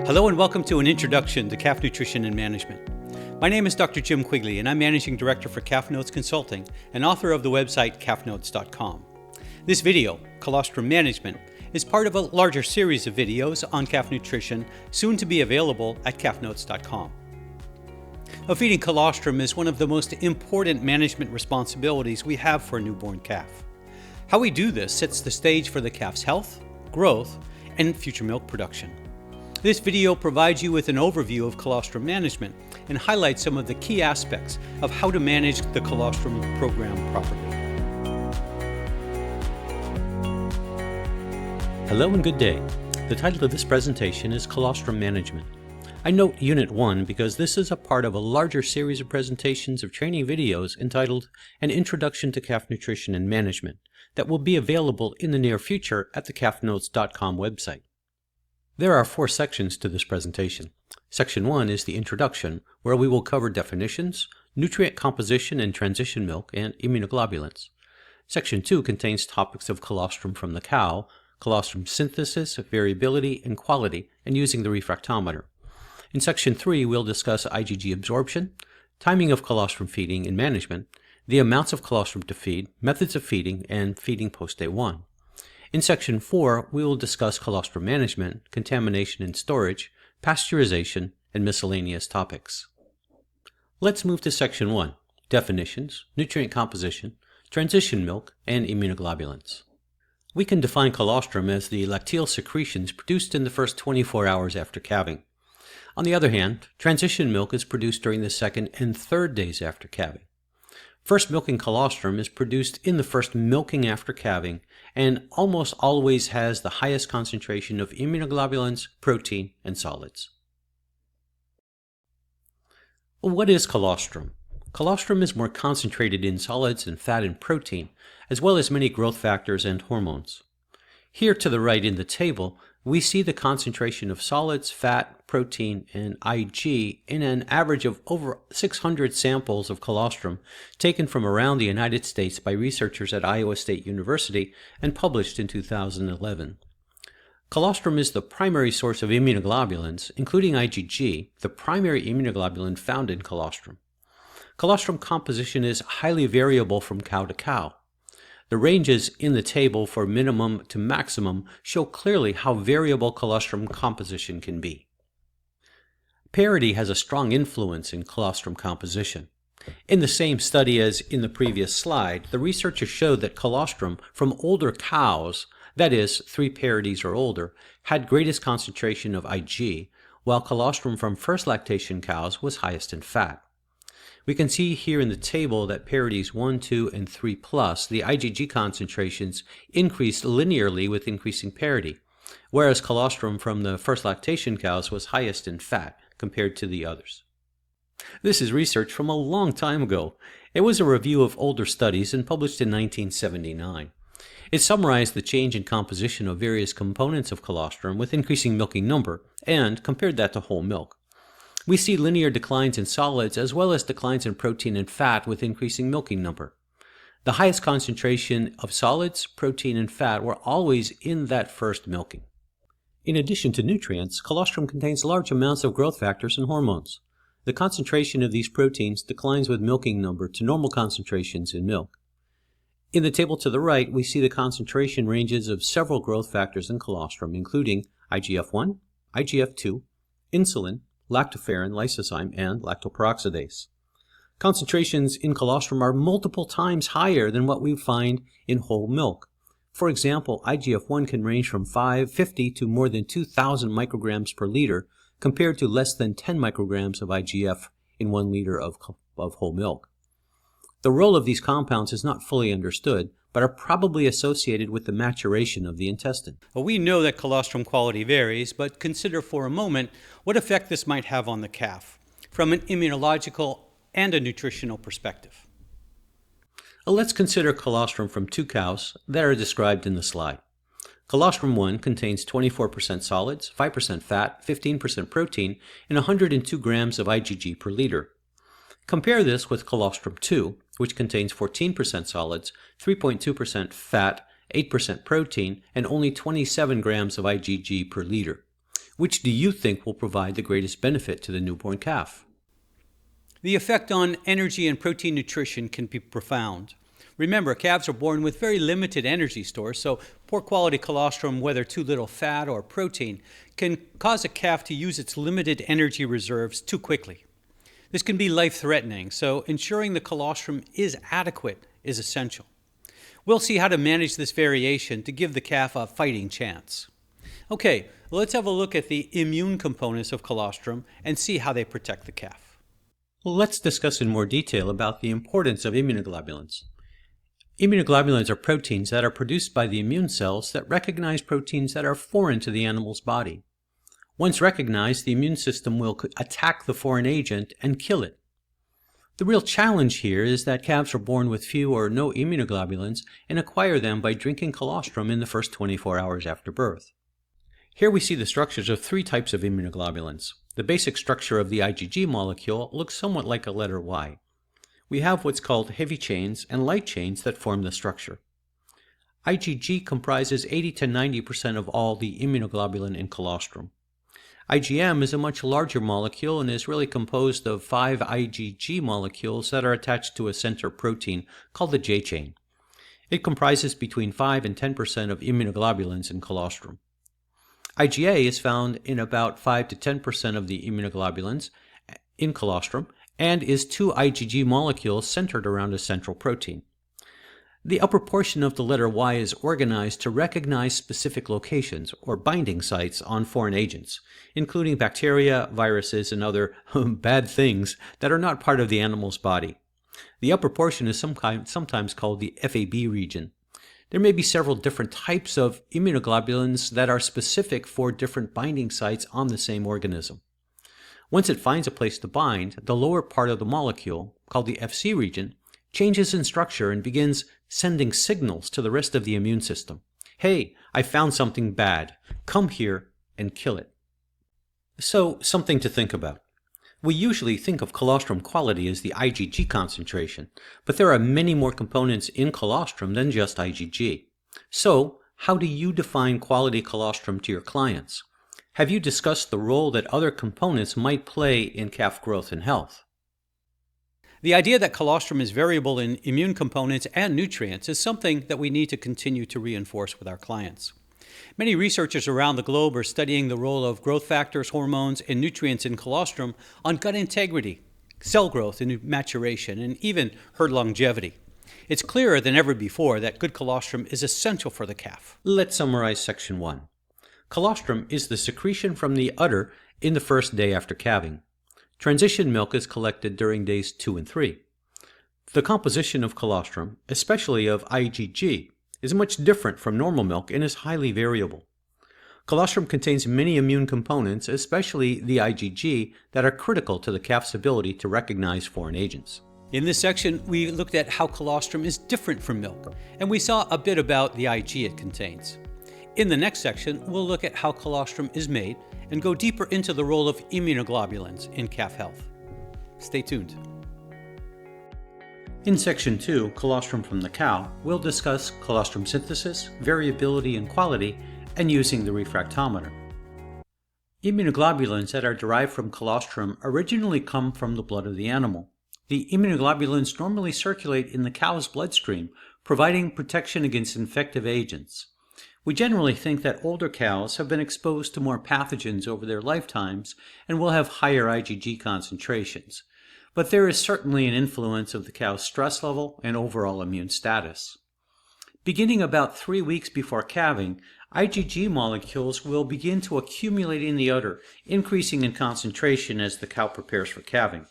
Hello and welcome to an introduction to calf nutrition and management. My name is Dr. Jim Quigley and I'm Managing Director for Calf Notes Consulting and author of the website calfnotes.com. This video, Colostrum Management, is part of a larger series of videos on calf nutrition soon to be available at calfnotes.com. Feeding colostrum is one of the most important management responsibilities we have for a newborn calf. How we do this sets the stage for the calf's health, growth, and future milk production. This video provides you with an overview of colostrum management and highlights some of the key aspects of how to manage the colostrum program properly. Hello and good day. The title of this presentation is Colostrum Management. I note Unit 1 because this is a part of a larger series of presentations of training videos entitled An Introduction to Calf Nutrition and Management that will be available in the near future at the calfnotes.com website. There are 4 sections to this presentation. Section 1 is the introduction, where we will cover definitions, nutrient composition and transition milk, and immunoglobulins. Section 2 contains topics of colostrum from the cow, colostrum synthesis, variability, and quality, and using the refractometer. In Section 3, we'll discuss IgG absorption, timing of colostrum feeding and management, the amounts of colostrum to feed, methods of feeding, and feeding post-day 1. In Section 4, we will discuss colostrum management, contamination and storage, pasteurization, and miscellaneous topics. Let's move to Section 1, definitions, nutrient composition, transition milk, and immunoglobulins. We can define colostrum as the lacteal secretions produced in the first 24 hours after calving. On the other hand, transition milk is produced during the second and third days after calving. First milking colostrum is produced in the first milking after calving and almost always has the highest concentration of immunoglobulins, protein, and solids. Well, what is colostrum? Colostrum is more concentrated in solids and fat and protein, as well as many growth factors and hormones. Here to the right in the table, we see the concentration of solids, fat, protein, and Ig in an average of over 600 samples of colostrum taken from around the United States by researchers at Iowa State University and published in 2011. Colostrum is the primary source of immunoglobulins, including IgG, the primary immunoglobulin found in colostrum. Colostrum composition is highly variable from cow to cow. The ranges in the table for minimum to maximum show clearly how variable colostrum composition can be. Parity has a strong influence in colostrum composition. In the same study as in the previous slide, the researchers showed that colostrum from older cows, that is, 3 parities or older, had greatest concentration of Ig, while colostrum from first lactation cows was highest in fat. We can see here in the table that parities 1, 2, and 3 plus, the IgG concentrations increased linearly with increasing parity, whereas colostrum from the first lactation cows was highest in fat compared to the others. This is research from a long time ago. It was a review of older studies and published in 1979. It summarized the change in composition of various components of colostrum with increasing milking number and compared that to whole milk. We see linear declines in solids as well as declines in protein and fat with increasing milking number. The highest concentration of solids, protein, and fat were always in that first milking. In addition to nutrients, colostrum contains large amounts of growth factors and hormones. The concentration of these proteins declines with milking number to normal concentrations in milk. In the table to the right, we see the concentration ranges of several growth factors in colostrum, including IGF-1, IGF-2, insulin, lactoferrin, lysozyme, and lactoperoxidase. Concentrations in colostrum are multiple times higher than what we find in whole milk. For example, IGF-1 can range from 550 to more than 2,000 micrograms per liter, compared to less than 10 micrograms of IGF in 1 liter of whole milk. The role of these compounds is not fully understood, but are probably associated with the maturation of the intestine. Well, we know that colostrum quality varies, but consider for a moment what effect this might have on the calf, from an immunological and a nutritional perspective. Well, let's consider colostrum from 2 cows that are described in the slide. Colostrum 1 contains 24% solids, 5% fat, 15% protein, and 102 grams of IgG per liter. Compare this with colostrum 2, which contains 14% solids, 3.2% fat, 8% protein, and only 27 grams of IgG per liter. Which do you think will provide the greatest benefit to the newborn calf? The effect on energy and protein nutrition can be profound. Remember, calves are born with very limited energy stores, so poor quality colostrum, whether too little fat or protein, can cause a calf to use its limited energy reserves too quickly. This can be life-threatening, so ensuring the colostrum is adequate is essential. We'll see how to manage this variation to give the calf a fighting chance. Okay, let's have a look at the immune components of colostrum and see how they protect the calf. Well, let's discuss in more detail about the importance of immunoglobulins. Immunoglobulins are proteins that are produced by the immune cells that recognize proteins that are foreign to the animal's body. Once recognized, the immune system will attack the foreign agent and kill it. The real challenge here is that calves are born with few or no immunoglobulins and acquire them by drinking colostrum in the first 24 hours after birth. Here we see the structures of three types of immunoglobulins. The basic structure of the IgG molecule looks somewhat like a letter Y. We have what's called heavy chains and light chains that form the structure. IgG comprises 80 to 90% of all the immunoglobulin in colostrum. IgM is a much larger molecule and is really composed of 5 IgG molecules that are attached to a center protein called the J chain. It comprises between 5 and 10% of immunoglobulins in colostrum. IgA is found in about 5 to 10% of the immunoglobulins in colostrum and is 2 IgG molecules centered around a central protein. The upper portion of the letter Y is organized to recognize specific locations or binding sites on foreign agents, including bacteria, viruses, and other bad things that are not part of the animal's body. The upper portion is sometimes called the FAB region. There may be several different types of immunoglobulins that are specific for different binding sites on the same organism. Once it finds a place to bind, the lower part of the molecule, called the FC region, changes in structure and begins sending signals to the rest of the immune system. Hey, I found something bad. Come here and kill it. So, something to think about. We usually think of colostrum quality as the IgG concentration, but there are many more components in colostrum than just IgG. So, how do you define quality colostrum to your clients? Have you discussed the role that other components might play in calf growth and health? The idea that colostrum is variable in immune components and nutrients is something that we need to continue to reinforce with our clients. Many researchers around the globe are studying the role of growth factors, hormones, and nutrients in colostrum on gut integrity, cell growth and maturation, and even herd longevity. It's clearer than ever before that good colostrum is essential for the calf. Let's summarize section 1. Colostrum is the secretion from the udder in the first day after calving. Transition milk is collected during days 2 and 3. The composition of colostrum, especially of IgG, is much different from normal milk and is highly variable. Colostrum contains many immune components, especially the IgG, that are critical to the calf's ability to recognize foreign agents. In this section, we looked at how colostrum is different from milk, and we saw a bit about the Ig it contains. In the next section, we'll look at how colostrum is made and go deeper into the role of immunoglobulins in calf health. Stay tuned. In Section 2, Colostrum from the Cow, we'll discuss colostrum synthesis, variability and quality, and using the refractometer. Immunoglobulins that are derived from colostrum originally come from the blood of the animal. The immunoglobulins normally circulate in the cow's bloodstream, providing protection against infective agents. We generally think that older cows have been exposed to more pathogens over their lifetimes and will have higher IgG concentrations. But there is certainly an influence of the cow's stress level and overall immune status. Beginning about 3 weeks before calving, IgG molecules will begin to accumulate in the udder, increasing in concentration as the cow prepares for calving.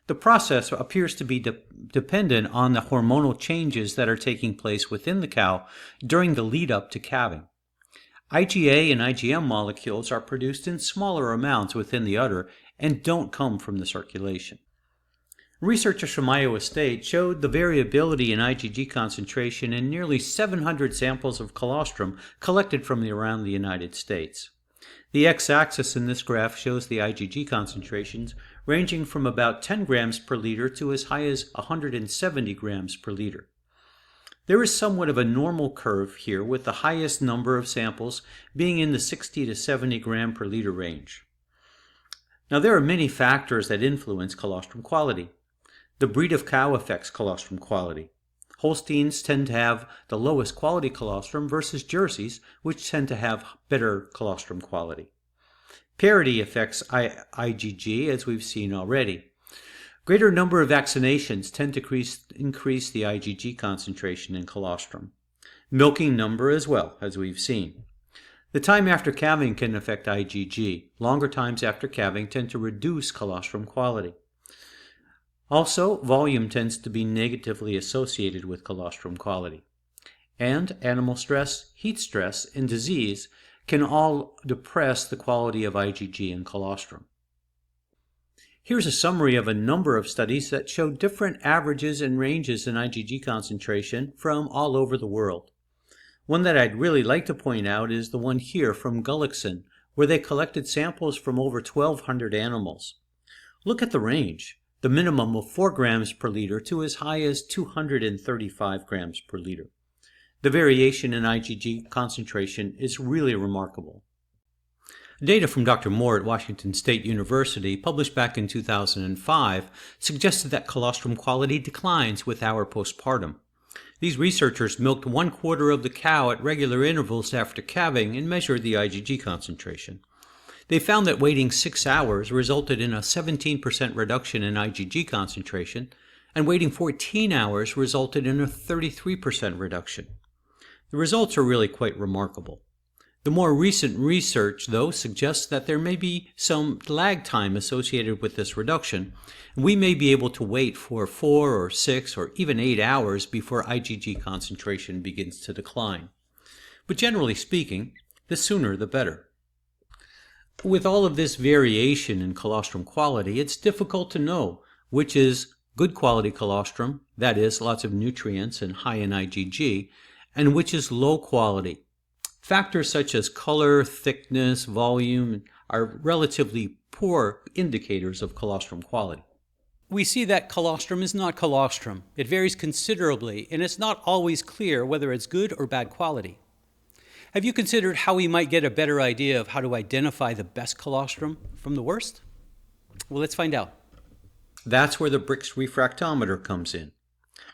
The process appears to be dependent on the hormonal changes that are taking place within the cow during the lead up to calving. IgA and IgM molecules are produced in smaller amounts within the udder and don't come from the circulation. Researchers from Iowa State showed the variability in IgG concentration in nearly 700 samples of colostrum collected from around the United States. The x-axis in this graph shows the IgG concentrations ranging from about 10 grams per liter to as high as 170 grams per liter. There is somewhat of a normal curve here, with the highest number of samples being in the 60 to 70 gram per liter range. Now, there are many factors that influence colostrum quality. The breed of cow affects colostrum quality. Holsteins tend to have the lowest quality colostrum versus Jerseys, which tend to have better colostrum quality. Parity affects IgG, as we've seen already. Greater number of vaccinations tend to increase the IgG concentration in colostrum. Milking number as well, as we've seen. The time after calving can affect IgG. Longer times after calving tend to reduce colostrum quality. Also, volume tends to be negatively associated with colostrum quality. And animal stress, heat stress, and disease can all depress the quality of IgG and colostrum. Here's a summary of a number of studies that show different averages and ranges in IgG concentration from all over the world. One that I'd really like to point out is the one here from Gullickson, where they collected samples from over 1,200 animals. Look at the range, the minimum of 4 grams per liter to as high as 235 grams per liter. The variation in IgG concentration is really remarkable. Data from Dr. Moore at Washington State University, published back in 2005, suggested that colostrum quality declines with hour postpartum. These researchers milked 1/4 of the cow at regular intervals after calving and measured the IgG concentration. They found that waiting 6 hours resulted in a 17% reduction in IgG concentration, and waiting 14 hours resulted in a 33% reduction. The results are really quite remarkable. The more recent research, though, suggests that there may be some lag time associated with this reduction, and we may be able to wait for 4 or 6 or even 8 hours before IgG concentration begins to decline. But generally speaking, the sooner the better. With all of this variation in colostrum quality, it's difficult to know which is good quality colostrum, that is, lots of nutrients and high in IgG, and which is low quality. Factors such as color, thickness, volume are relatively poor indicators of colostrum quality. We see that colostrum is not colostrum. It varies considerably, and it's not always clear whether it's good or bad quality. Have you considered how we might get a better idea of how to identify the best colostrum from the worst? Well, let's find out. That's where the Brix refractometer comes in.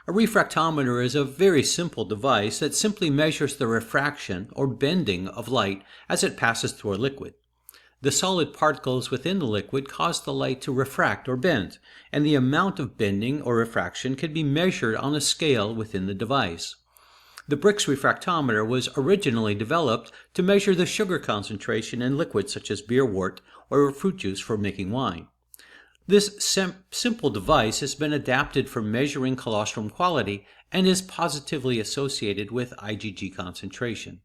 A refractometer is a very simple device that simply measures the refraction or bending of light as it passes through a liquid. The solid particles within the liquid cause the light to refract or bend, and the amount of bending or refraction can be measured on a scale within the device. The Brix refractometer was originally developed to measure the sugar concentration in liquids such as beer wort or fruit juice for making wine. This simple device has been adapted for measuring colostrum quality and is positively associated with IgG concentration.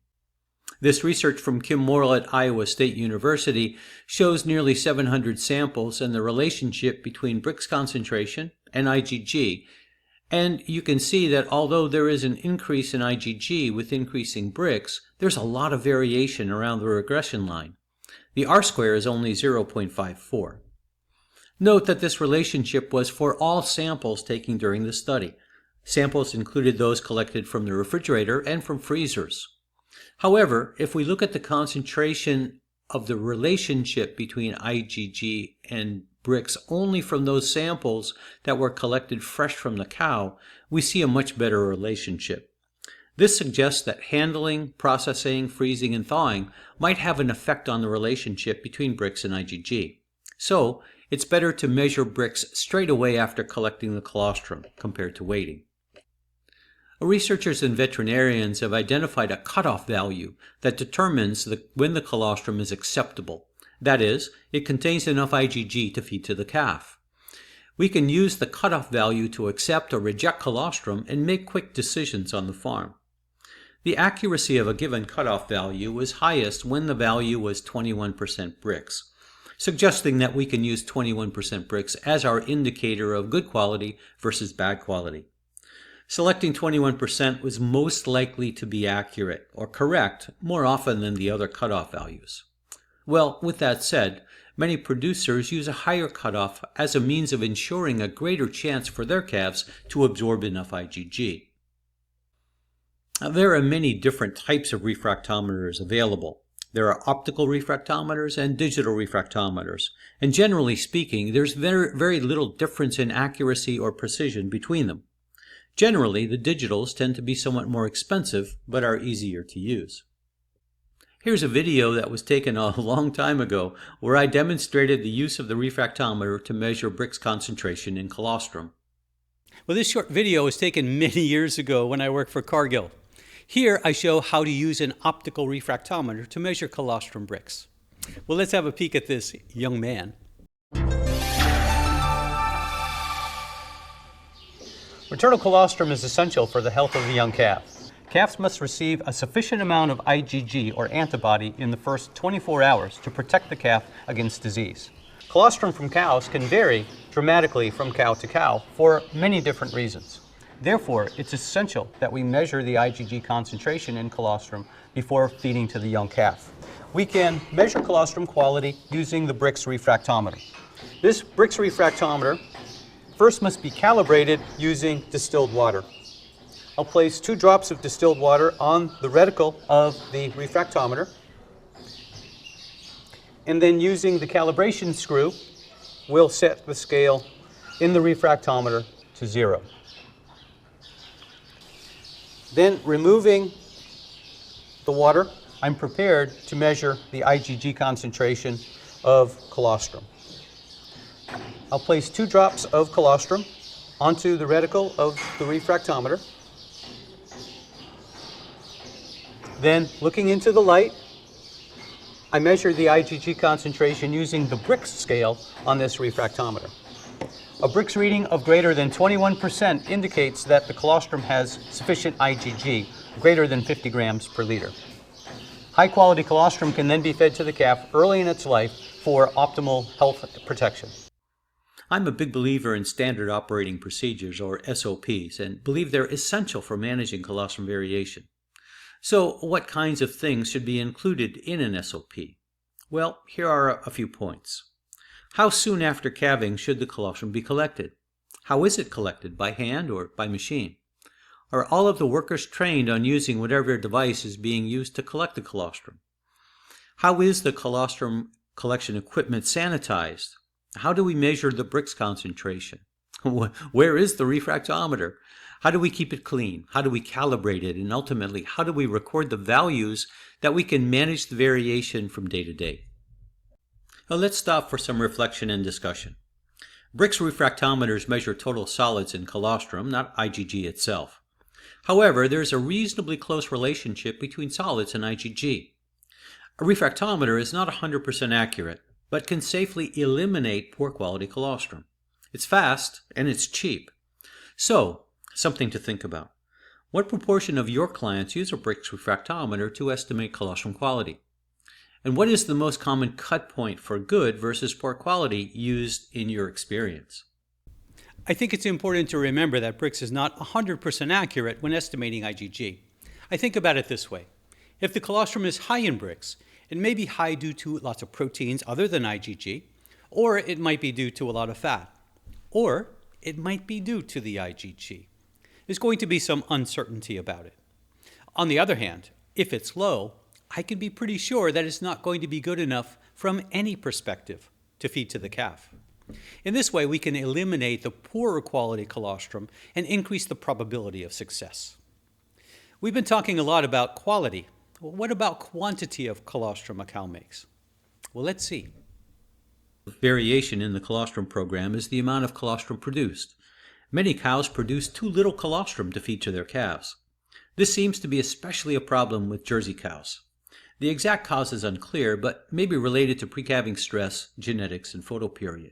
This research from Kim Morrill at Iowa State University shows nearly 700 samples and the relationship between Brix concentration and IgG, and you can see that although there is an increase in IgG with increasing Brix, there's a lot of variation around the regression line. The R-square is only 0.54. Note that this relationship was for all samples taken during the study. Samples included those collected from the refrigerator and from freezers. However, if we look at the concentration of the relationship between IgG and Brix only from those samples that were collected fresh from the cow, we see a much better relationship. This suggests that handling, processing, freezing, and thawing might have an effect on the relationship between Brix and IgG. So, it's better to measure Brix straight away after collecting the colostrum compared to waiting. Researchers and veterinarians have identified a cutoff value that determines when the colostrum is acceptable. That is, it contains enough IgG to feed to the calf. We can use the cutoff value to accept or reject colostrum and make quick decisions on the farm. The accuracy of a given cutoff value was highest when the value was 21% Brix, suggesting that we can use 21% Brix as our indicator of good quality versus bad quality. Selecting 21% was most likely to be accurate or correct more often than the other cutoff values. Well, with that said, many producers use a higher cutoff as a means of ensuring a greater chance for their calves to absorb enough IgG. Now, there are many different types of refractometers available. There are optical refractometers and digital refractometers, and generally speaking, there's very little difference in accuracy or precision between them. Generally, the digitals tend to be somewhat more expensive, but are easier to use. Here's a video that was taken a long time ago where I demonstrated the use of the refractometer to measure Brix concentration in colostrum. Well, this short video was taken many years ago when I worked for Cargill. Here I show how to use an optical refractometer to measure colostrum Brix. Well, let's have a peek at this young man. Maternal colostrum is essential for the health of the young calf. Calves must receive a sufficient amount of IgG or antibody in the first 24 hours to protect the calf against disease. Colostrum from cows can vary dramatically from cow to cow for many different reasons. Therefore, it's essential that we measure the IgG concentration in colostrum before feeding to the young calf. We can measure colostrum quality using the Brix refractometer. This Brix refractometer first must be calibrated using distilled water. I'll place 2 drops of distilled water on the reticle of the refractometer, and then using the calibration screw, we'll set the scale in the refractometer to 0. Then, removing the water, I'm prepared to measure the IgG concentration of colostrum. I'll place 2 drops of colostrum onto the reticle of the refractometer. Then, looking into the light, I measure the IgG concentration using the Brix scale on this refractometer. A Brix reading of greater than 21% indicates that the colostrum has sufficient IgG, greater than 50 grams per liter. High quality colostrum can then be fed to the calf early in its life for optimal health protection. I'm a big believer in standard operating procedures, or SOPs, and believe they're essential for managing colostrum variation. So, what kinds of things should be included in an SOP? Well, here are a few points. How soon after calving should the colostrum be collected? How is it collected, by hand or by machine? Are all of the workers trained on using whatever device is being used to collect the colostrum? How is the colostrum collection equipment sanitized? How do we measure the Brix concentration? Where is the refractometer? How do we keep it clean? How do we calibrate it? And ultimately, how do we record the values that we can manage the variation from day to day? Now, let's stop for some reflection and discussion. Brix refractometers measure total solids in colostrum, not IgG itself. However, there's a reasonably close relationship between solids and IgG. A refractometer is not 100% accurate, but can safely eliminate poor quality colostrum. It's fast and it's cheap. So, something to think about. What proportion of your clients use a Brix refractometer to estimate colostrum quality? And what is the most common cut point for good versus poor quality used in your experience? I think it's important to remember that Brix is not 100% accurate when estimating IgG. I think about it this way. If the colostrum is high in Brix, it may be high due to lots of proteins other than IgG, or it might be due to a lot of fat, or it might be due to the IgG. There's going to be some uncertainty about it. On the other hand, if it's low, I can be pretty sure that it's not going to be good enough from any perspective to feed to the calf. In this way, we can eliminate the poorer quality colostrum and increase the probability of success. We've been talking a lot about quality. Well, what about quantity of colostrum a cow makes? Well, let's see. Variation in the colostrum program is the amount of colostrum produced. Many cows produce too little colostrum to feed to their calves. This seems to be especially a problem with Jersey cows. The exact cause is unclear, but may be related to pre-calving stress, genetics, and photoperiod.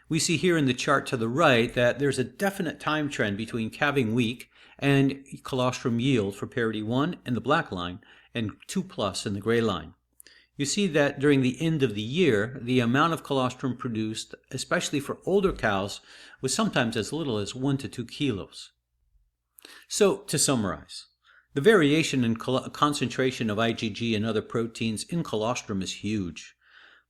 We see here in the chart to the right that there's a definite time trend between calving week and colostrum yield for parity 1 in the black line and 2+ in the gray line. You see that during the end of the year, the amount of colostrum produced, especially for older cows, was sometimes as little as 1 to 2 kilos. So, to summarize, the variation in concentration of IgG and other proteins in colostrum is huge.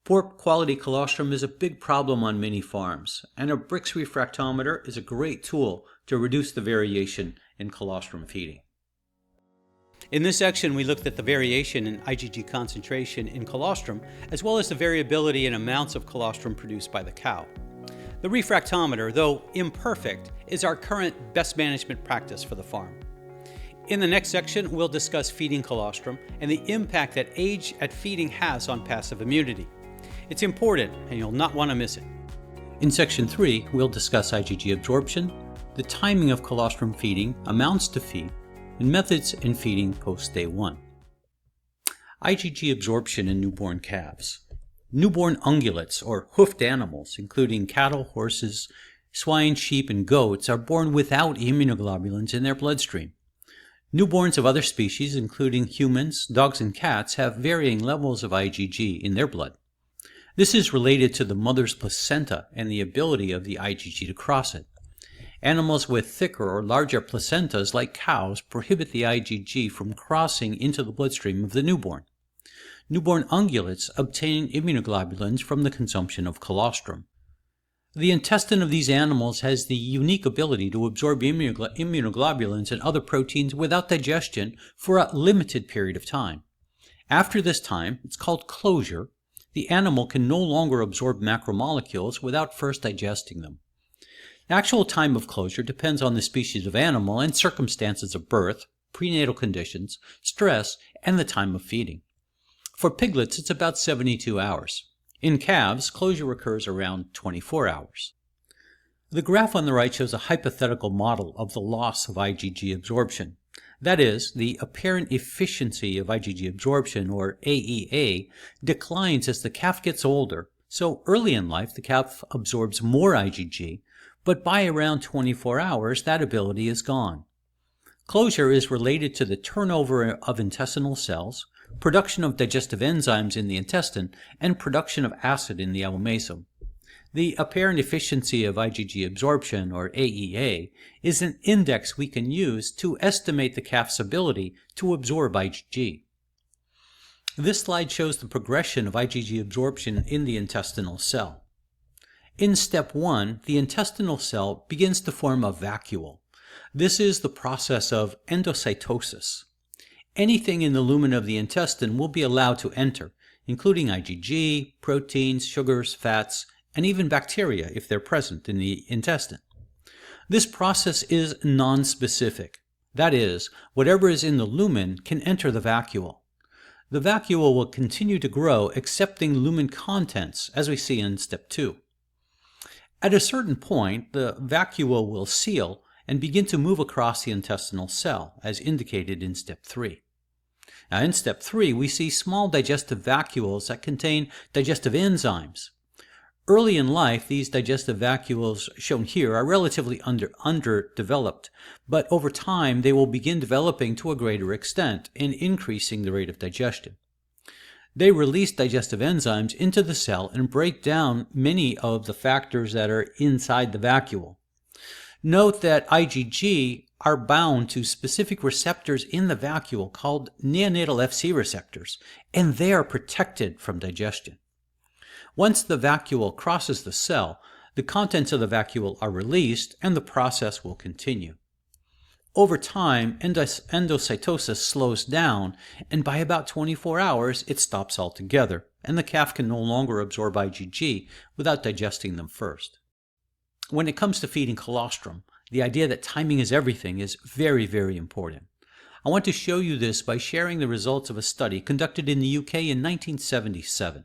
Poor quality colostrum is a big problem on many farms, and a Brix refractometer is a great tool to reduce the variation in colostrum feeding. In this section, we looked at the variation in IgG concentration in colostrum, as well as the variability in amounts of colostrum produced by the cow. The refractometer, though imperfect, is our current best management practice for the farm. In the next section, we'll discuss feeding colostrum and the impact that age at feeding has on passive immunity. It's important, and you'll not want to miss it. In Section 3, we'll discuss IgG absorption, the timing of colostrum feeding, amounts to feed, and methods in feeding post-day 1. IgG absorption in newborn calves. Newborn ungulates, or hoofed animals, including cattle, horses, swine, sheep, and goats, are born without immunoglobulins in their bloodstream. Newborns of other species, including humans, dogs, and cats, have varying levels of IgG in their blood. This is related to the mother's placenta and the ability of the IgG to cross it. Animals with thicker or larger placentas, like cows, prohibit the IgG from crossing into the bloodstream of the newborn. Newborn ungulates obtain immunoglobulins from the consumption of colostrum. The intestine of these animals has the unique ability to absorb immunoglobulins and other proteins without digestion for a limited period of time. After this time, it's called closure, the animal can no longer absorb macromolecules without first digesting them. The actual time of closure depends on the species of animal and circumstances of birth, prenatal conditions, stress, and the time of feeding. For piglets, it's about 72 hours. In calves, closure occurs around 24 hours. The graph on the right shows a hypothetical model of the loss of IgG absorption. That is, the apparent efficiency of IgG absorption, or AEA, declines as the calf gets older, so early in life the calf absorbs more IgG, but by around 24 hours that ability is gone. Closure is related to the turnover of intestinal cells, production of digestive enzymes in the intestine, and production of acid in the abomasum. The apparent efficiency of IgG absorption, or AEA, is an index we can use to estimate the calf's ability to absorb IgG. This slide shows the progression of IgG absorption in the intestinal cell. In step 1, the intestinal cell begins to form a vacuole. This is the process of endocytosis. Anything in the lumen of the intestine will be allowed to enter, including IgG, proteins, sugars, fats, and even bacteria if they're present in the intestine. This process is nonspecific. That is, whatever is in the lumen can enter the vacuole. The vacuole will continue to grow, accepting lumen contents, as we see in step 2. At a certain point, the vacuole will seal and begin to move across the intestinal cell, as indicated in step 3. Now, in step 3, we see small digestive vacuoles that contain digestive enzymes. Early in life, these digestive vacuoles shown here are relatively underdeveloped, but over time they will begin developing to a greater extent and increasing the rate of digestion. They release digestive enzymes into the cell and break down many of the factors that are inside the vacuole. Note that IgG are bound to specific receptors in the vacuole called neonatal Fc receptors, and they are protected from digestion. Once the vacuole crosses the cell, the contents of the vacuole are released and the process will continue. Over time, endocytosis slows down, and by about 24 hours it stops altogether, and the calf can no longer absorb IgG without digesting them first. When it comes to feeding colostrum, the idea that timing is everything is very, very important. I want to show you this by sharing the results of a study conducted in the UK in 1977.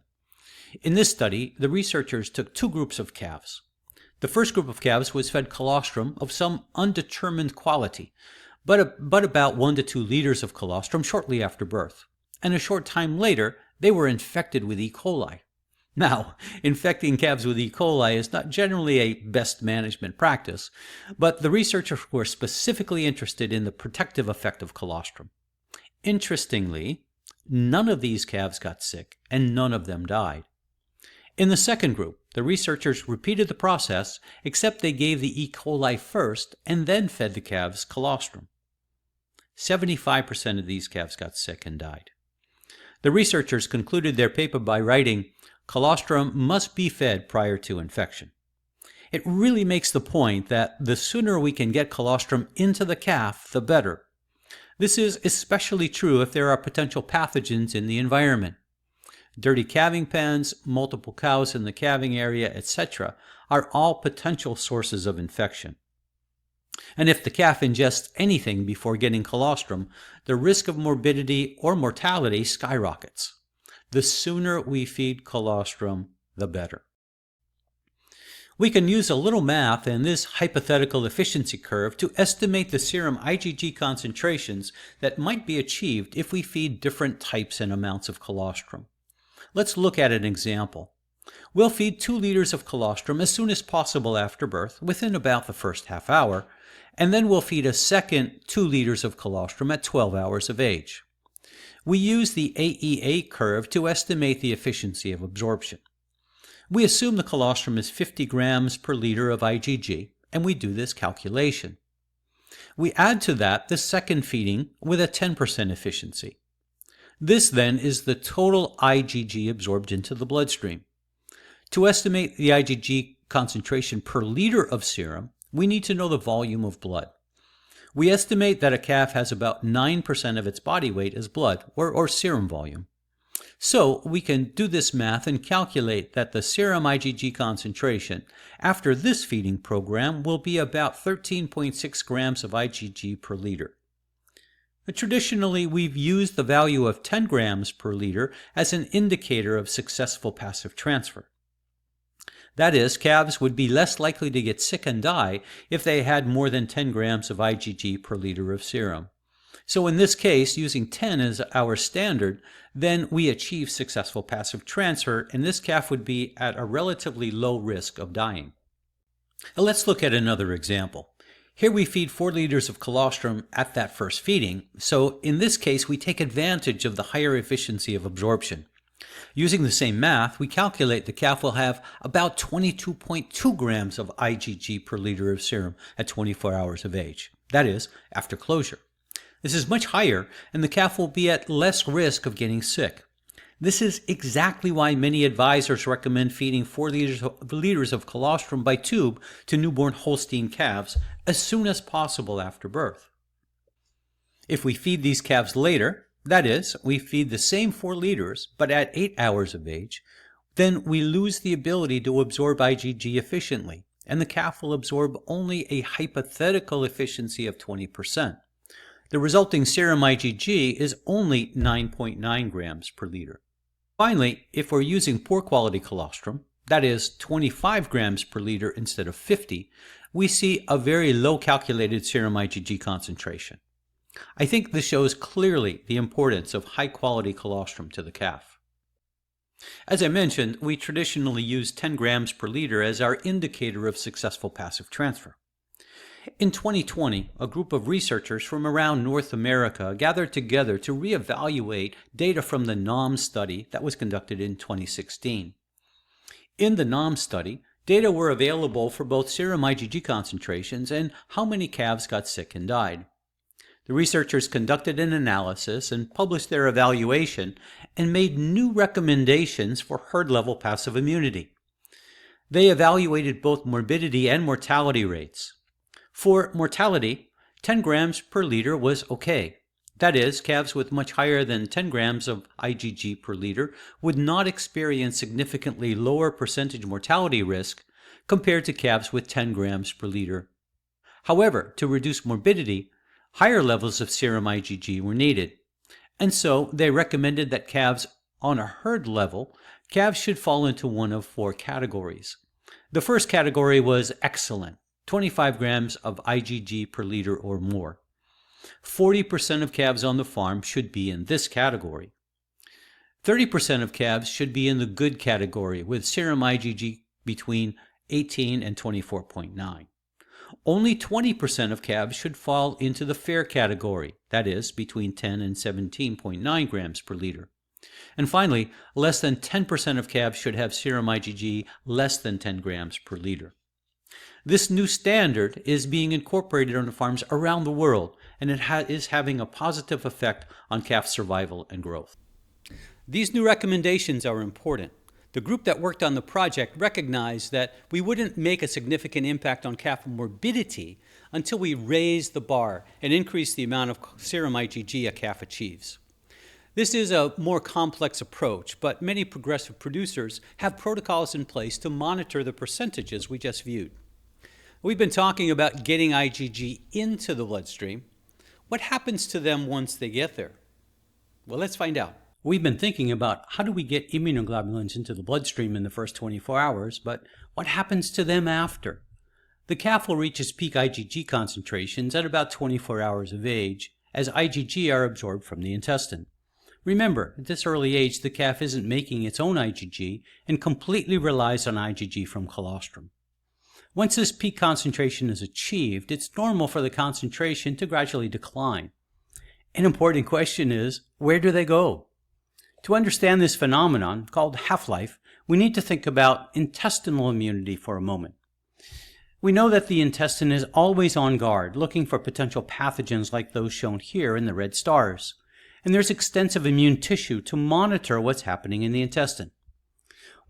In this study, the researchers took two groups of calves. The first group of calves was fed colostrum of some undetermined quality, but about 1 to 2 liters of colostrum shortly after birth. And a short time later, they were infected with E. coli. Now, infecting calves with E. coli is not generally a best management practice, but the researchers were specifically interested in the protective effect of colostrum. Interestingly, none of these calves got sick, and none of them died. In the second group, the researchers repeated the process, except they gave the E. coli first and then fed the calves colostrum. 75% of these calves got sick and died. The researchers concluded their paper by writing, "Colostrum must be fed prior to infection." It really makes the point that the sooner we can get colostrum into the calf, the better. This is especially true if there are potential pathogens in the environment. Dirty calving pens, multiple cows in the calving area, etc. are all potential sources of infection. And if the calf ingests anything before getting colostrum, the risk of morbidity or mortality skyrockets. The sooner we feed colostrum, the better. We can use a little math and this hypothetical efficiency curve to estimate the serum IgG concentrations that might be achieved if we feed different types and amounts of colostrum. Let's look at an example. We'll feed 2 liters of colostrum as soon as possible after birth, within about the first half hour, and then we'll feed a second 2 liters of colostrum at 12 hours of age. We use the AEA curve to estimate the efficiency of absorption. We assume the colostrum is 50 grams per liter of IgG, and we do this calculation. We add to that the second feeding with a 10% efficiency. This then is the total IgG absorbed into the bloodstream. To estimate the IgG concentration per liter of serum, we need to know the volume of blood. We estimate that a calf has about 9% of its body weight as blood, or serum volume. So we can do this math and calculate that the serum IgG concentration after this feeding program will be about 13.6 grams of IgG per liter. Traditionally, we've used the value of 10 grams per liter as an indicator of successful passive transfer. That is, calves would be less likely to get sick and die if they had more than 10 grams of IgG per liter of serum. So in this case, using 10 as our standard, then we achieve successful passive transfer, and this calf would be at a relatively low risk of dying. Now let's look at another example. Here we feed 4 liters of colostrum at that first feeding, so in this case we take advantage of the higher efficiency of absorption. Using the same math, we calculate the calf will have about 22.2 grams of IgG per liter of serum at 24 hours of age. That is, after closure. This is much higher, and the calf will be at less risk of getting sick. This is exactly why many advisors recommend feeding 4 liters of colostrum by tube to newborn Holstein calves as soon as possible after birth. If we feed these calves later, that is, we feed the same 4 liters but at 8 hours of age, then we lose the ability to absorb IgG efficiently, and the calf will absorb only a hypothetical efficiency of 20%. The resulting serum IgG is only 9.9 grams per liter. Finally, if we're using poor quality colostrum, that is 25 grams per liter instead of 50, we see a very low calculated serum IgG concentration. I think this shows clearly the importance of high quality colostrum to the calf. As I mentioned, we traditionally use 10 grams per liter as our indicator of successful passive transfer. In 2020, a group of researchers from around North America gathered together to reevaluate data from the NOM study that was conducted in 2016. In the NOM study, data were available for both serum IgG concentrations and how many calves got sick and died. The researchers conducted an analysis and published their evaluation and made new recommendations for herd-level passive immunity. They evaluated both morbidity and mortality rates. For mortality, 10 grams per liter was okay. That is, calves with much higher than 10 grams of IgG per liter would not experience significantly lower percentage mortality risk compared to calves with 10 grams per liter. However, to reduce morbidity, higher levels of serum IgG were needed. And so they recommended that calves on a herd level, calves should fall into one of 4 categories. The first category was excellent, 25 grams of IgG per liter or more. 40% of calves on the farm should be in this category. 30% of calves should be in the good category with serum IgG between 18 and 24.9. Only 20% of calves should fall into the fair category, that is, between 10 and 17.9 grams per liter. And finally, less than 10% of calves should have serum IgG less than 10 grams per liter. This new standard is being incorporated on farms around the world, and it is having a positive effect on calf survival and growth. These new recommendations are important. The group that worked on the project recognized that we wouldn't make a significant impact on calf morbidity until we raise the bar and increase the amount of serum IgG a calf achieves. This is a more complex approach, but many progressive producers have protocols in place to monitor the percentages we just viewed. We've been talking about getting IgG into the bloodstream. What happens to them once they get there? Well, let's find out. We've been thinking about how do we get immunoglobulins into the bloodstream in the first 24 hours, but what happens to them after? The calf will reach its peak IgG concentrations at about 24 hours of age, as IgG are absorbed from the intestine. Remember, at this early age, the calf isn't making its own IgG and completely relies on IgG from colostrum. Once this peak concentration is achieved, it's normal for the concentration to gradually decline. An important question is, where do they go? To understand this phenomenon, called half-life, we need to think about intestinal immunity for a moment. We know that the intestine is always on guard, looking for potential pathogens like those shown here in the red stars. And there's extensive immune tissue to monitor what's happening in the intestine.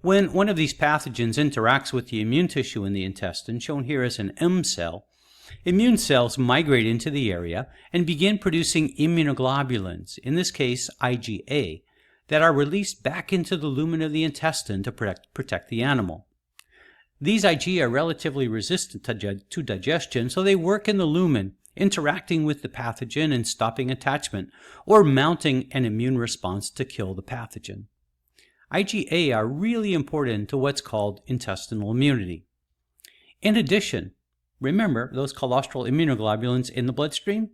When one of these pathogens interacts with the immune tissue in the intestine, shown here as an M cell, immune cells migrate into the area and begin producing immunoglobulins, in this case IgA, that are released back into the lumen of the intestine to protect the animal. These IgA are relatively resistant to digestion, so they work in the lumen, interacting with the pathogen and stopping attachment, or mounting an immune response to kill the pathogen. IgA are really important to what's called intestinal immunity. In addition, remember those colostral immunoglobulins in the bloodstream?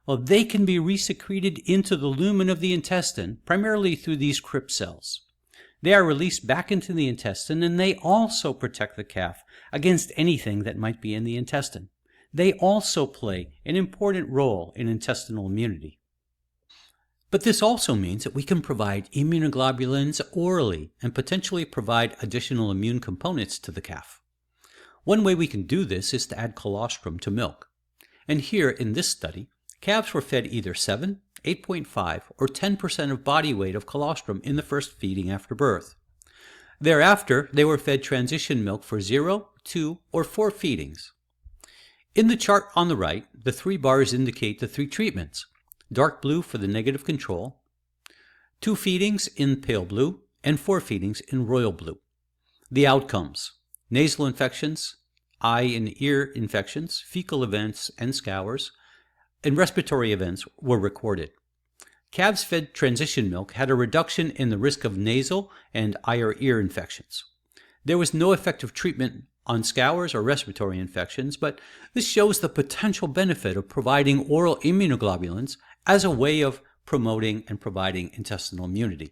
Well, they can be resecreted into the lumen of the intestine, primarily through these crypt cells. They are released back into the intestine, and they also protect the calf against anything that might be in the intestine. They also play an important role in intestinal immunity. But this also means that we can provide immunoglobulins orally and potentially provide additional immune components to the calf. One way we can do this is to add colostrum to milk. And here in this study, calves were fed either 7, 8.5, or 10% of body weight of colostrum in the first feeding after birth. Thereafter, they were fed transition milk for 0, 2, or 4 feedings. In the chart on the right, the 3 bars indicate the 3 treatments: dark blue for the negative control, 2 feedings in pale blue, and 4 feedings in royal blue. The outcomes: nasal infections, eye and ear infections, fecal events and scours, and respiratory events were recorded. Calves fed transition milk had a reduction in the risk of nasal and eye or ear infections. There was no effective treatment on scours or respiratory infections, but this shows the potential benefit of providing oral immunoglobulins as a way of promoting and providing intestinal immunity.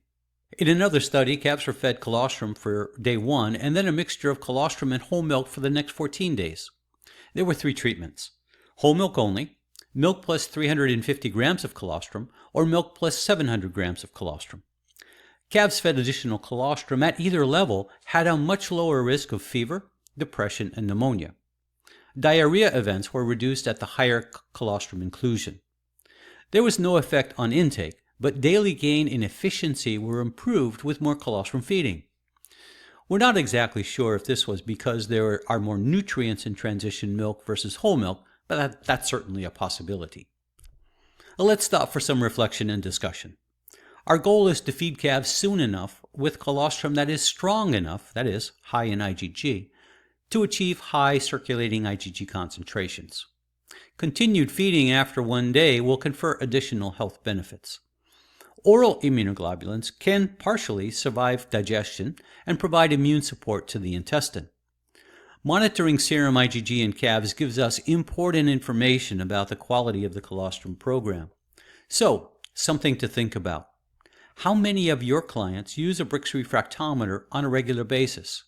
In another study, calves were fed colostrum for day 1 and then a mixture of colostrum and whole milk for the next 14 days. There were 3 treatments: whole milk only, milk plus 350 grams of colostrum, or milk plus 700 grams of colostrum. Calves fed additional colostrum at either level had a much lower risk of fever, depression, and pneumonia. Diarrhea events were reduced at the higher colostrum inclusion. There was no effect on intake, but daily gain in efficiency were improved with more colostrum feeding. We're not exactly sure if this was because there are more nutrients in transition milk versus whole milk, but that's certainly a possibility. Let's stop for some reflection and discussion. Our goal is to feed calves soon enough with colostrum that is strong enough, that is, high in IgG, to achieve high circulating IgG concentrations. Continued feeding after 1 day will confer additional health benefits. Oral immunoglobulins can partially survive digestion and provide immune support to the intestine. Monitoring serum IgG in calves gives us important information about the quality of the colostrum program. So, something to think about. How many of your clients use a Brix refractometer on a regular basis?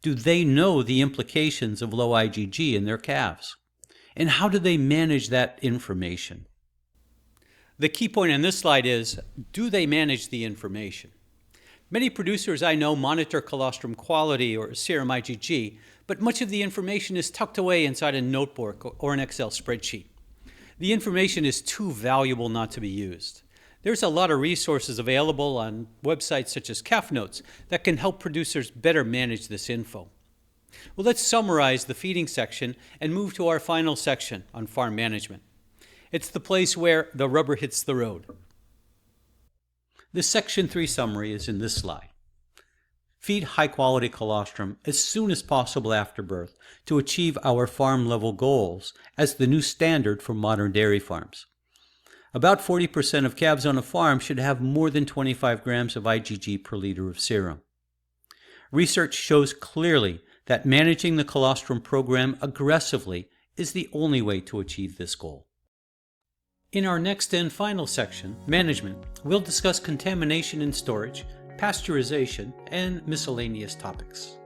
Do they know the implications of low IgG in their calves? And how do they manage that information? The key point on this slide is, do they manage the information? Many producers I know monitor colostrum quality or serum IgG, but much of the information is tucked away inside a notebook or an Excel spreadsheet. The information is too valuable not to be used. There's a lot of resources available on websites such as Calf Notes that can help producers better manage this info. Well, let's summarize the feeding section and move to our final section on farm management. It's the place where the rubber hits the road. The Section 3 summary is in this slide. Feed high-quality colostrum as soon as possible after birth to achieve our farm-level goals as the new standard for modern dairy farms. About 40% of calves on a farm should have more than 25 grams of IgG per liter of serum. Research shows clearly that managing the colostrum program aggressively is the only way to achieve this goal. In our next and final section, management, we'll discuss contamination in storage, pasteurization, and miscellaneous topics.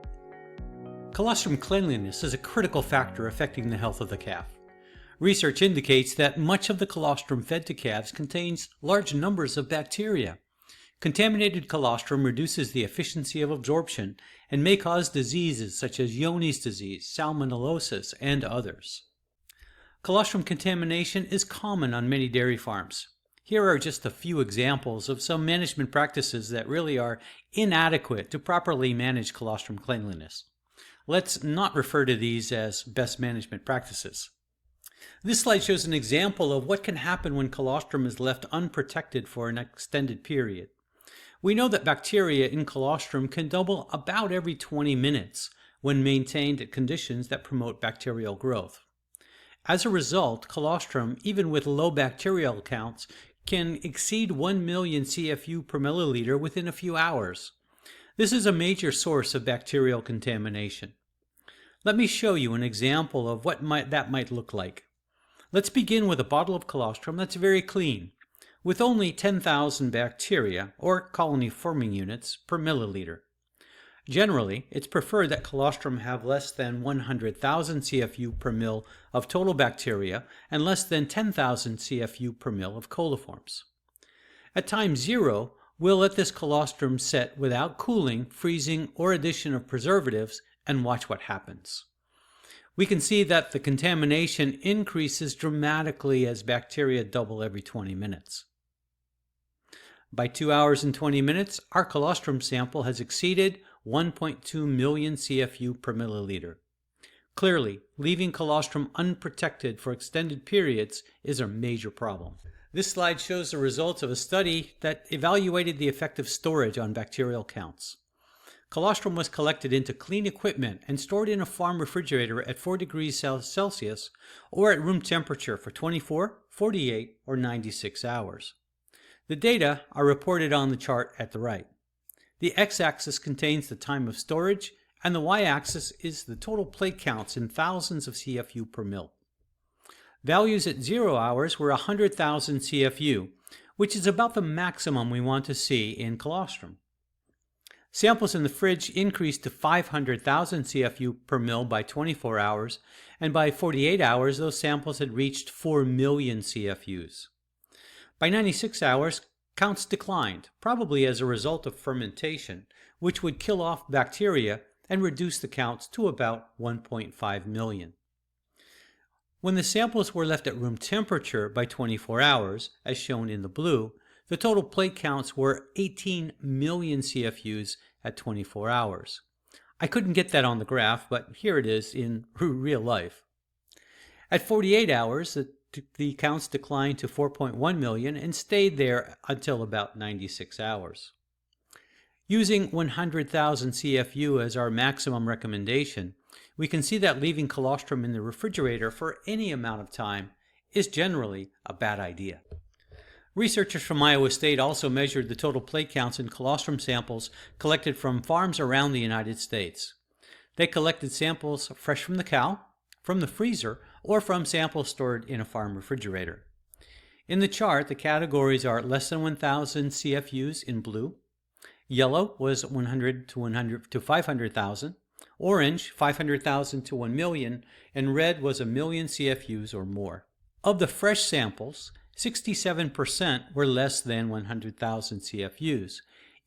Colostrum cleanliness is a critical factor affecting the health of the calf. Research indicates that much of the colostrum fed to calves contains large numbers of bacteria. Contaminated colostrum reduces the efficiency of absorption and may cause diseases such as Johne's disease, salmonellosis, and others. Colostrum contamination is common on many dairy farms. Here are just a few examples of some management practices that really are inadequate to properly manage colostrum cleanliness. Let's not refer to these as best management practices. This slide shows an example of what can happen when colostrum is left unprotected for an extended period. We know that bacteria in colostrum can double about every 20 minutes when maintained at conditions that promote bacterial growth. As a result, colostrum, even with low bacterial counts, can exceed 1 million CFU per milliliter within a few hours. This is a major source of bacterial contamination. Let me show you an example of what that might look like. Let's begin with a bottle of colostrum that's very clean, with only 10,000 bacteria, or colony-forming units, per milliliter. Generally, it's preferred that colostrum have less than 100,000 CFU per mil of total bacteria and less than 10,000 CFU per mil of coliforms. At time 0, we'll let this colostrum set without cooling, freezing, or addition of preservatives and watch what happens. We can see that the contamination increases dramatically as bacteria double every 20 minutes. By 2 hours and 20 minutes, our colostrum sample has exceeded 1.2 million CFU per milliliter. Clearly, leaving colostrum unprotected for extended periods is a major problem. This slide shows the results of a study that evaluated the effect of storage on bacterial counts. Colostrum was collected into clean equipment and stored in a farm refrigerator at 4 degrees Celsius or at room temperature for 24, 48, or 96 hours. The data are reported on the chart at the right. The x-axis contains the time of storage, and the y-axis is the total plate counts in thousands of CFU per mil. Values at 0 hours were 100,000 CFU, which is about the maximum we want to see in colostrum. Samples in the fridge increased to 500,000 CFU per mil by 24 hours, and by 48 hours those samples had reached 4 million CFUs. By 96 hours, counts declined, probably as a result of fermentation, which would kill off bacteria and reduce the counts to about 1.5 million. When the samples were left at room temperature by 24 hours, as shown in the blue, the total plate counts were 18 million CFUs at 24 hours. I couldn't get that on the graph, but here it is in real life. At 48 hours, the counts declined to 4.1 million and stayed there until about 96 hours. Using 100,000 CFU as our maximum recommendation, we can see that leaving colostrum in the refrigerator for any amount of time is generally a bad idea. Researchers from Iowa State also measured the total plate counts in colostrum samples collected from farms around the United States. They collected samples fresh from the cow, from the freezer, or from samples stored in a farm refrigerator. In the chart, the categories are less than 1,000 CFUs in blue, yellow was 100 to 500,000, orange 500,000 to 1 million, and red was 1 million CFUs or more. Of the fresh samples, 67% were less than 100,000 CFUs,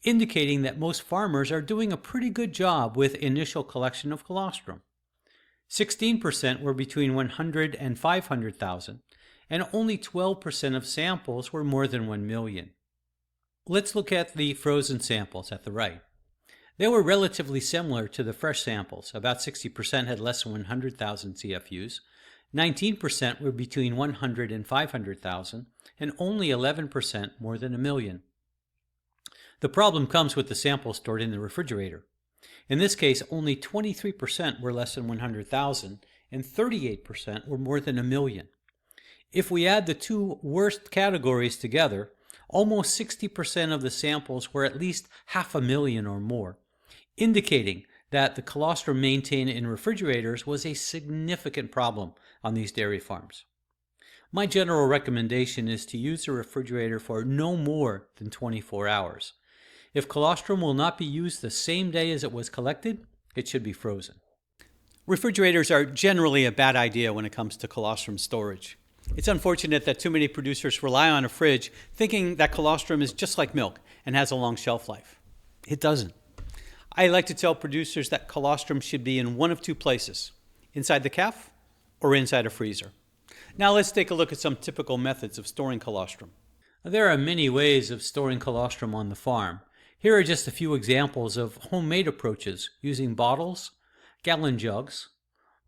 indicating that most farmers are doing a pretty good job with initial collection of colostrum. 16% were between 100 and 500,000, and only 12% of samples were more than 1 million. Let's look at the frozen samples at the right. They were relatively similar to the fresh samples. About 60% had less than 100,000 CFUs, 19% were between 100 and 500,000, and only 11% more than a million. The problem comes with the samples stored in the refrigerator. In this case, only 23% were less than 100,000, and 38% were more than a million. If we add the two worst categories together, almost 60% of the samples were at least 500,000 or more, indicating that the colostrum maintained in refrigerators was a significant problem on these dairy farms. My general recommendation is to use the refrigerator for no more than 24 hours. If colostrum will not be used the same day as it was collected, it should be frozen. Refrigerators are generally a bad idea when it comes to colostrum storage. It's unfortunate that too many producers rely on a fridge thinking that colostrum is just like milk and has a long shelf life. It doesn't. I like to tell producers that colostrum should be in one of two places, inside the calf or inside a freezer. Now let's take a look at some typical methods of storing colostrum. There are many ways of storing colostrum on the farm. Here are just a few examples of homemade approaches using bottles, gallon jugs,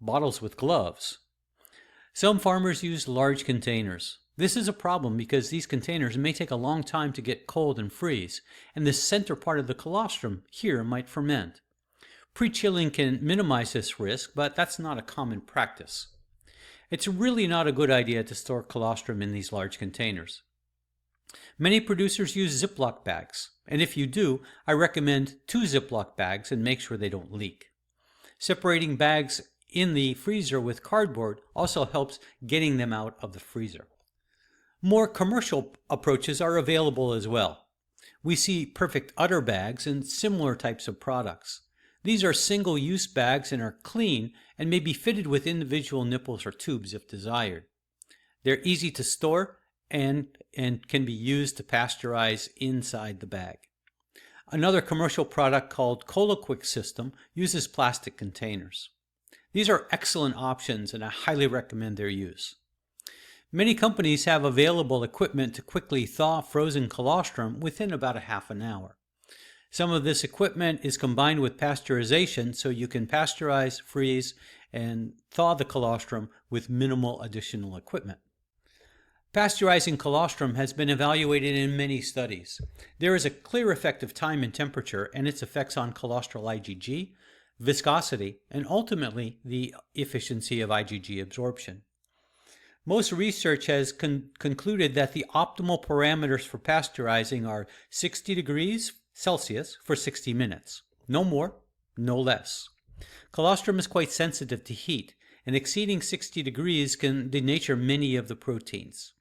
bottles with gloves. Some farmers use large containers. This is a problem because these containers may take a long time to get cold and freeze, and the center part of the colostrum here might ferment. Pre-chilling can minimize this risk, but that's not a common practice. It's really not a good idea to store colostrum in these large containers. Many producers use Ziploc bags, and if you do, I recommend 2 Ziploc bags and make sure they don't leak. Separating bags in the freezer with cardboard also helps getting them out of the freezer. More commercial approaches are available as well. We see perfect udder bags and similar types of products. These are single-use bags and are clean and may be fitted with individual nipples or tubes if desired. They're easy to store and can be used to pasteurize inside the bag. Another commercial product called Colostrum system uses plastic containers. These are excellent options and I highly recommend their use. Many companies have available equipment to quickly thaw frozen colostrum within about a half an hour. Some of this equipment is combined with pasteurization so you can pasteurize, freeze, and thaw the colostrum with minimal additional equipment. Pasteurizing colostrum has been evaluated in many studies. There is a clear effect of time and temperature and its effects on colostral IgG, viscosity, and ultimately the efficiency of IgG absorption. Most research has concluded that the optimal parameters for pasteurizing are 60 degrees Celsius for 60 minutes. No more, no less. Colostrum is quite sensitive to heat, and exceeding 60 degrees can denature many of the proteins.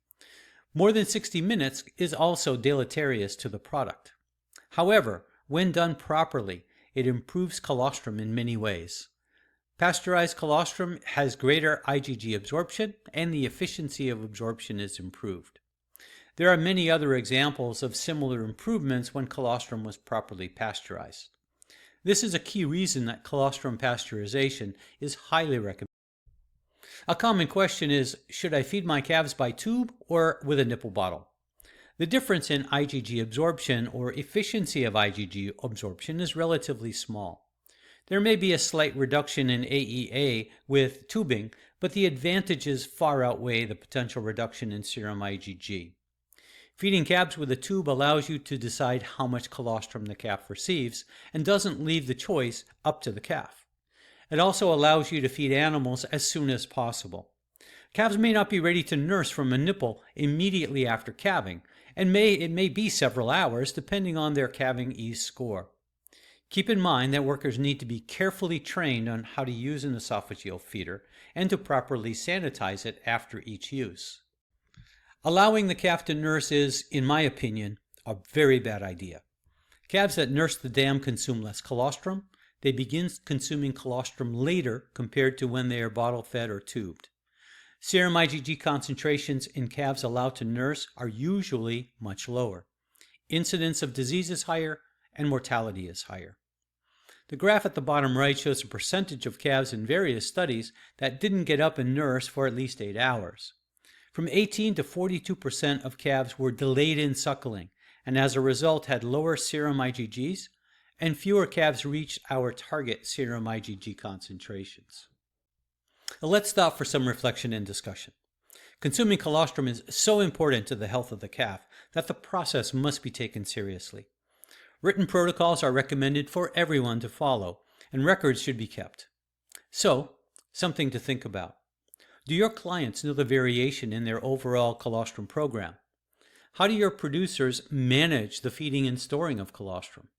More than 60 minutes is also deleterious to the product. However, when done properly, it improves colostrum in many ways. Pasteurized colostrum has greater IgG absorption, and the efficiency of absorption is improved. There are many other examples of similar improvements when colostrum was properly pasteurized. This is a key reason that colostrum pasteurization is highly recommended. A common question is, should I feed my calves by tube or with a nipple bottle? The difference in IgG absorption or efficiency of IgG absorption is relatively small. There may be a slight reduction in AEA with tubing, but the advantages far outweigh the potential reduction in serum IgG. Feeding calves with a tube allows you to decide how much colostrum the calf receives and doesn't leave the choice up to the calf. It also allows you to feed animals as soon as possible. Calves may not be ready to nurse from a nipple immediately after calving, and it may be several hours depending on their calving ease score. Keep in mind that workers need to be carefully trained on how to use an esophageal feeder and to properly sanitize it after each use. Allowing the calf to nurse is, in my opinion, a very bad idea. Calves that nurse the dam consume less colostrum. They begin consuming colostrum later compared to when they are bottle fed or tubed. Serum IgG concentrations in calves allowed to nurse are usually much lower. Incidence of disease is higher and mortality is higher. The graph at the bottom right shows a percentage of calves in various studies that didn't get up and nurse for at least 8 hours. From 18 to 42% of calves were delayed in suckling, and as a result had lower serum IgGs, and fewer calves reached our target serum IgG concentrations. Now let's stop for some reflection and discussion. Consuming colostrum is so important to the health of the calf that the process must be taken seriously. Written protocols are recommended for everyone to follow, and records should be kept. So, something to think about. Do your clients know the variation in their overall colostrum program? How do your producers manage the feeding and storing of colostrum?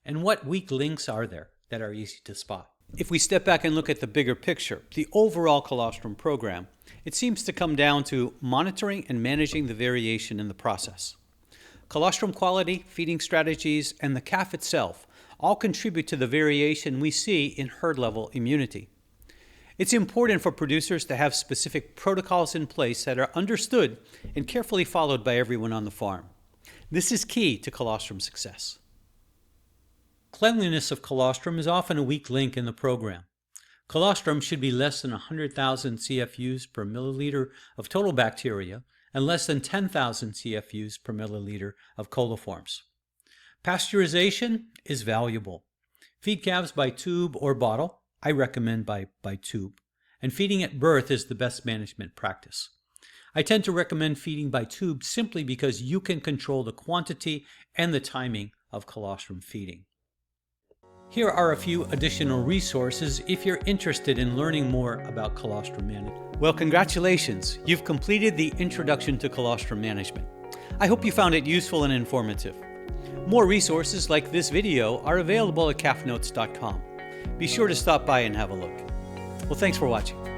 And what weak links are there that are easy to spot? If we step back and look at the bigger picture, the overall colostrum program, it seems to come down to monitoring and managing the variation in the process. Colostrum quality, feeding strategies, and the calf itself all contribute to the variation we see in herd-level immunity. It's important for producers to have specific protocols in place that are understood and carefully followed by everyone on the farm. This is key to colostrum success. Cleanliness of colostrum is often a weak link in the program. Colostrum should be less than 100,000 CFUs per milliliter of total bacteria and less than 10,000 CFUs per milliliter of coliforms. Pasteurization is valuable. Feed calves by tube or bottle. I recommend by tube. And feeding at birth is the best management practice. I tend to recommend feeding by tube simply because you can control the quantity and the timing of colostrum feeding. Here are a few additional resources if you're interested in learning more about colostrum management. Well, congratulations! You've completed the Introduction to Colostrum Management. I hope you found it useful and informative. More resources like this video are available at calfnotes.com. Be sure to stop by and have a look. Well, thanks for watching.